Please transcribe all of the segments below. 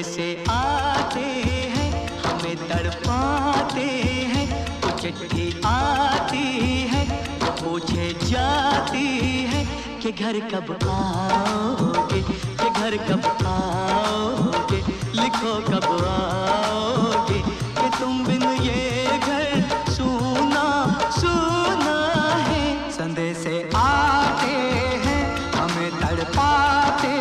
से आते हैं, हमें तड़पाते हैं। तो चिट्ठी आती है, वो पूछे जाती है कि घर कब आओगे, कि घर कब आओगे, लिखो कब आओगे, कि तुम बिन ये घर सूना सूना है। संदेश आते हैं, हमें तड़पाते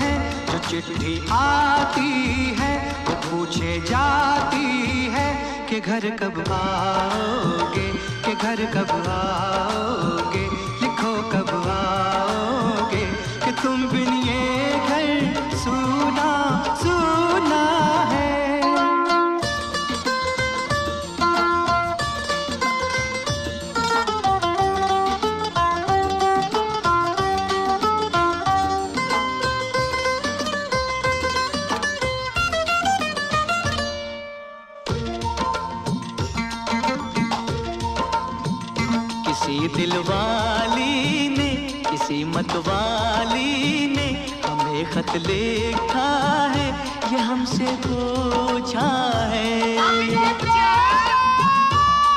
हैं। जो चिट्ठी आती है, वो पूछे जाती है कि घर कब आओगे, कि घर कब आओगे, लिखो कब आओगे, कि तुम बिन ये घर सूना सूना है। किसी दिलवाली ने, किसी मतवाली ने हमें खत लिखा है, ये हमसे पूछा है।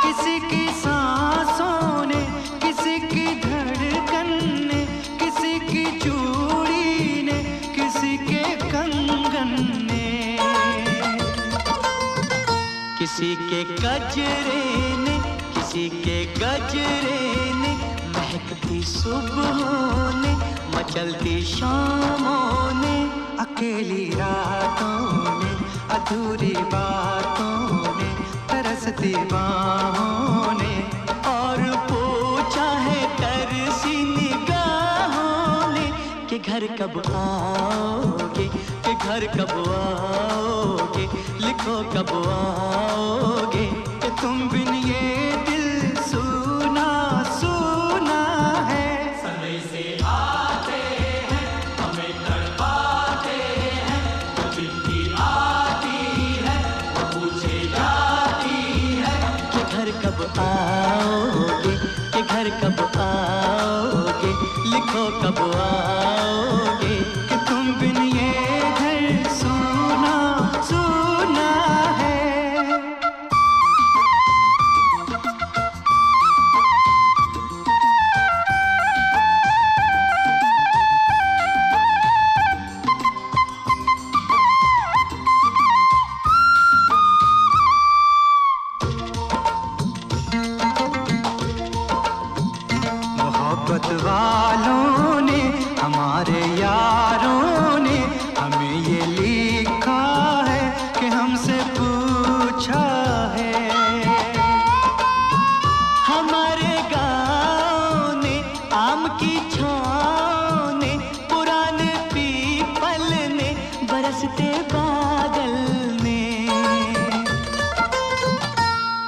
किसी की सांसों ने, किसी की धड़कन ने, किसी की चूड़ी ने, किसी के कंगन ने, किसी के गजरे ने, किसी के गजरे ने, महकती सुबहों ने, मचलती शामों ने, अकेली रातों ने, अधूरी बातों ने, तरसती बाहों ने, और पूछा है तरसी निगाहों ने कि घर कब आओगे, कि घर कब आओगे, लिखो कब आओगे, कि तुम बिन ये दिल सूना सूना है। समय से आते हैं, हमें तड़पाते हैं। जो चिट्ठी आती है, वो पूछे जाती है कि घर कब आओगे, कि घर कब आओगे, लिखो कब आओगे, कि तुम बिन ये घर सूना सूना है। मोहब्बत वालों ने, हमारे यारों ने हमें ये लिखा है कि हमसे पूछा है। हमारे गाँव ने, आम की छाँव ने, पुराने पीपल ने, बरसते बादल ने,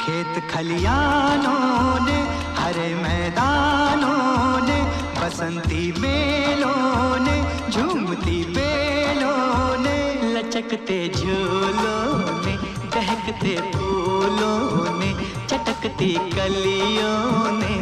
खेत खलियानों ने, हरे मैदानों ने, बसंती मेलों ने, झूमती बेलों ने, लचकते झूलों ने, दहकते फूलों ने, चटकती कलियों ने,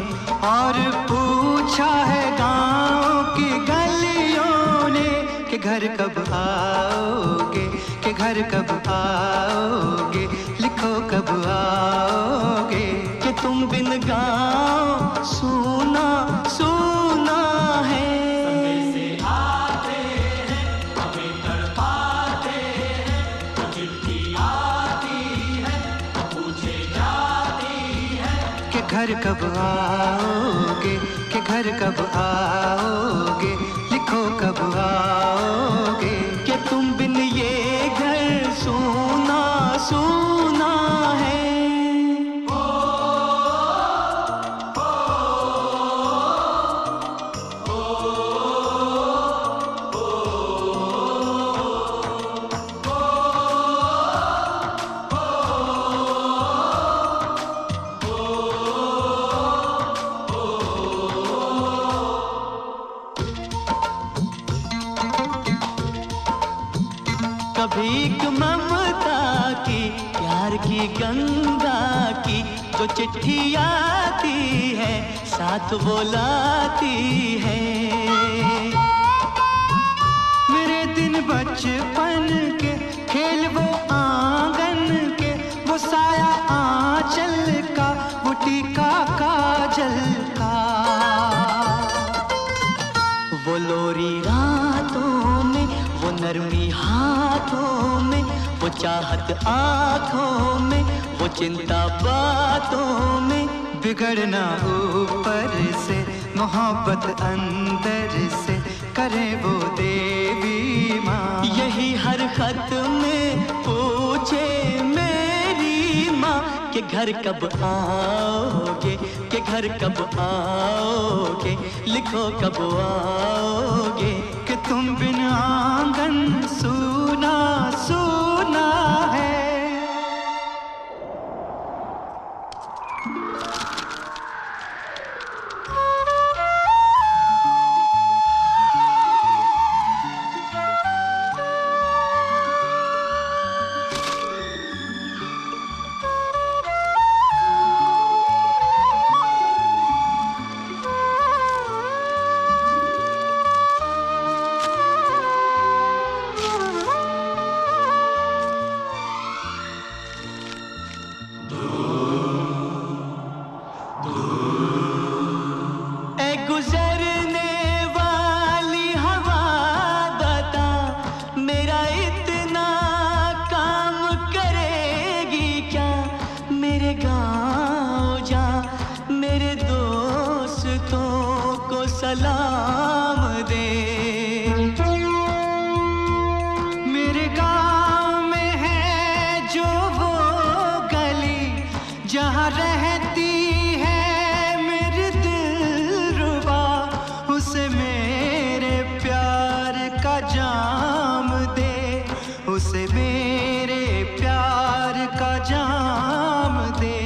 और पूछा है गाँव की गलियों ने कि घर कब आओगे, कि घर कब आओगे, लिखो कब आओगे, कि तुम बिन गाँव सूना सूना है। समय से आते हैं, हमें तड़पाते हैं। जो चिट्ठी आती है, वो पूछे जाती है कि घर कब आओगे, कि घर कब आओगे, लिखो कब आओगे, कि तुम बिन ये घर सूना सूना है। कभी एक ममता की, प्यार की गंगा की, जो चिट्ठी आती है, साथ वो लाती है। मेरे दिन बचपन के खेल वो आंगन के, वो साया आंचल का, वो टीका काजल का। वो लोरी रातों में, वो नरमी हाथों में, वो चाहत आंखों में, वो चिंता बातों में। बिगड़ना ऊपर से, मोहब्बत अंदर से, करे वो देवी माँ। यही हर खत में पूछे मेरी माँ कि घर कब आओगे, कि घर कब आओगे, लिखो कब आओगे। कि तुम बिन आंगन सूना सूना है। सलाम दे। मेरे गांव में है जो वो गली, जहाँ रहती है मेरी दिलरुबा, उसे मेरे प्यार का जाम दे, उसे मेरे प्यार का जाम दे।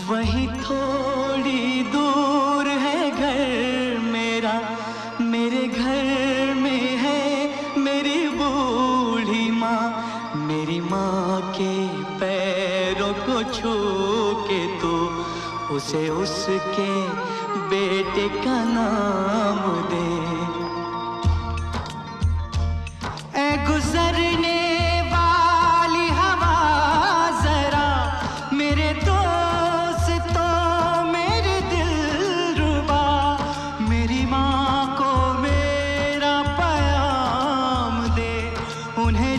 वहीं थोड़ी दूर है घर मेरा, मेरे घर में है मेरी बूढ़ी माँ। मेरी माँ के पैरों को छू के तो उसे उसके बेटे का नाम दे। ऐ गुजरने वाली हवा जरा, मेरे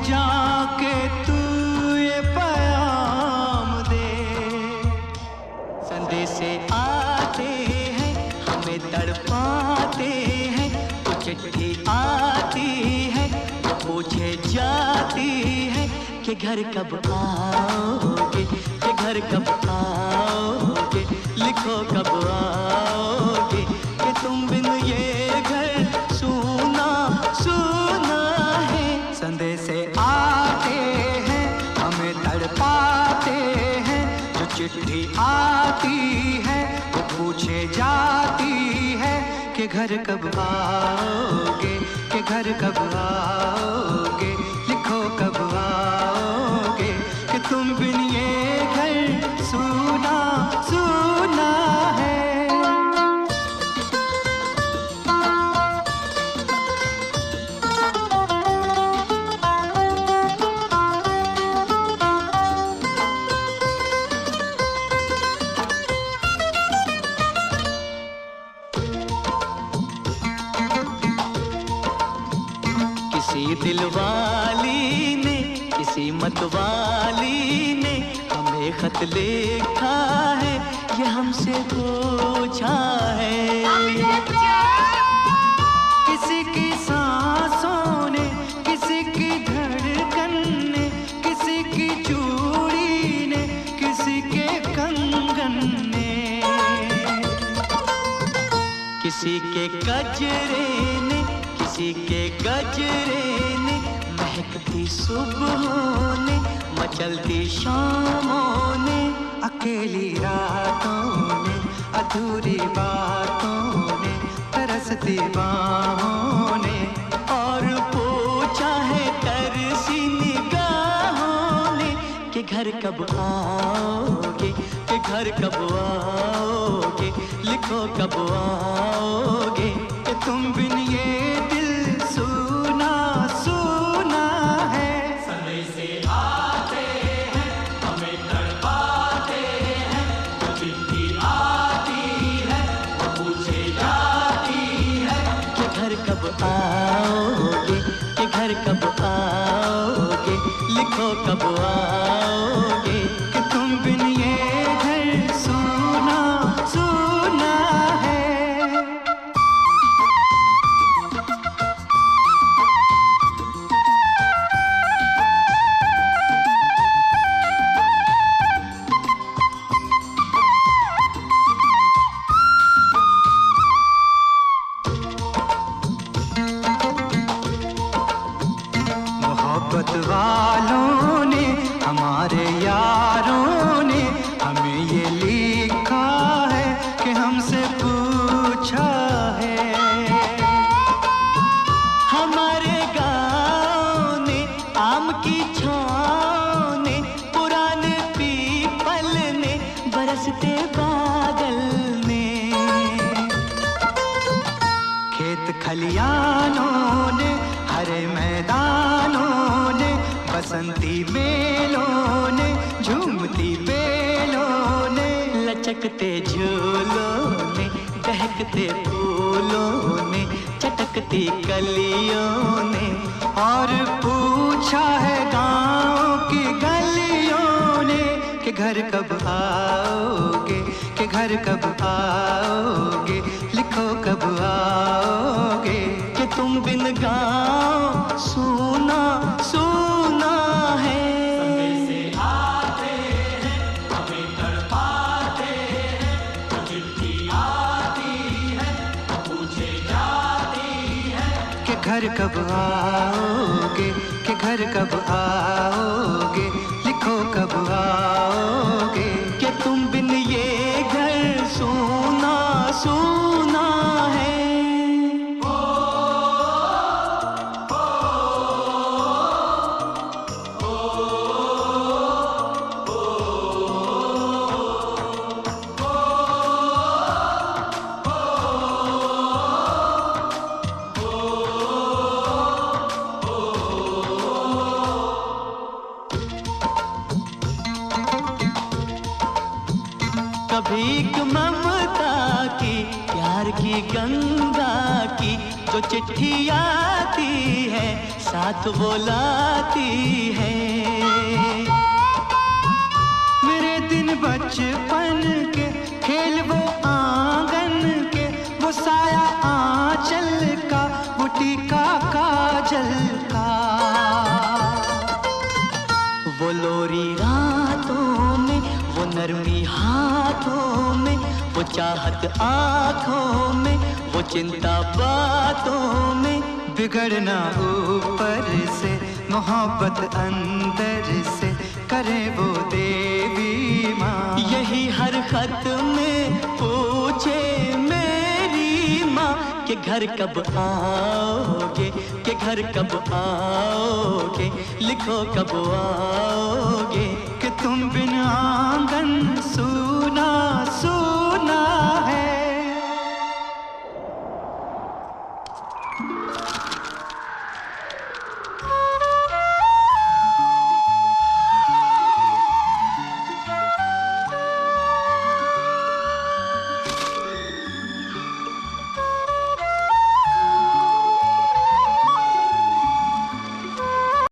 जाके तू ये प्याम दे। संदेशे आते हैं हमें तड़पाते हैं, तो चिट्ठी आती है तो पूछे जाती है कि घर कब आओगे, कि घर कब आओगे, लिखो कब आओगे। कि तुम बिन ये घर सूना सूना है। संदेशे आते हैं हमें तड़पाते हैं, जो चिट्ठी आती है वो पूछे जाती है कि घर कब आओगे, कि घर कब आओगे, लिखो कब आओगे। कि तुम बिन ये घर सूना सूना है। किसी दिलवाली ने, किसी मतवाली ने हमें खत लिखा है, ये हमसे पूछा है। किसी की सांसों ने, किसी की धड़कन ने, किसी की चूड़ी ने, किसी के कंगन ने, किसी के गजरे ने, किसी के गजरे ने, महकती सुबहों ने, मचलती शामों ने, अकेली रातों ने, अधूरी बातों ने, तरसती बाहों ने, और पूछा है तरसी निगाहों ने कि घर कब आओगे, कि घर कब आओगे, लिखो कब आओगे। कि तुम बिन ये दिल सूना सूना आओगे, कि घर कब आओगे, लिखो कब आओगे, कि तुम बिन ये घर सूना सूना है। मोहब्बत वालों ने, हमारे यारों ने हमें ये लिखा है कि हमसे पूछा है। हमारे गाँव ने, आम की छाँव ने, पुराने पीपल ने, बरसते बादल ने, खेत खलियानों ने, हरे मैदानों ने, बसंती मेलों ने, झूमती बेलों ने, लचकते झूलों ने, दहकते फूलों ने, चटकती कलियों ने, और पूछा है गाँव की गलियों ने कि घर कब आओगे, कि घर कब आओगे, लिखो कब आओगे, कि तुम बिन गाँव सूना सूना है। संदेशे आते हैं, हमें तड़पाते हैं, तो चिट्ठी आती है, तो पूछे जाती है, कि घर कब आओगे, कि घर कब आओगे, लिखो कब आओगे, कि तुम बिन ये घर सूना सूना है। कभी एक ममता की, प्यार की गंगा की, जो चिट्ठी आती है साथ वो लाती है। मेरे दिन बचपन के, खेल वो आंगन के, वो साया आंचल का, वो टीका काजल का, वो लोरी रातों में, वो नरमी हाथों में, वो चाहत आँखों में, वो चिंता बातों में, बिगड़ना ऊपर से, मोहब्बत अंदर से, करे वो देवी माँ। यही हर खत में पूछे मेरी माँ कि घर कब आओगे, कि घर कब आओगे, लिखो कब आओगे, कि तुम बिन आंगन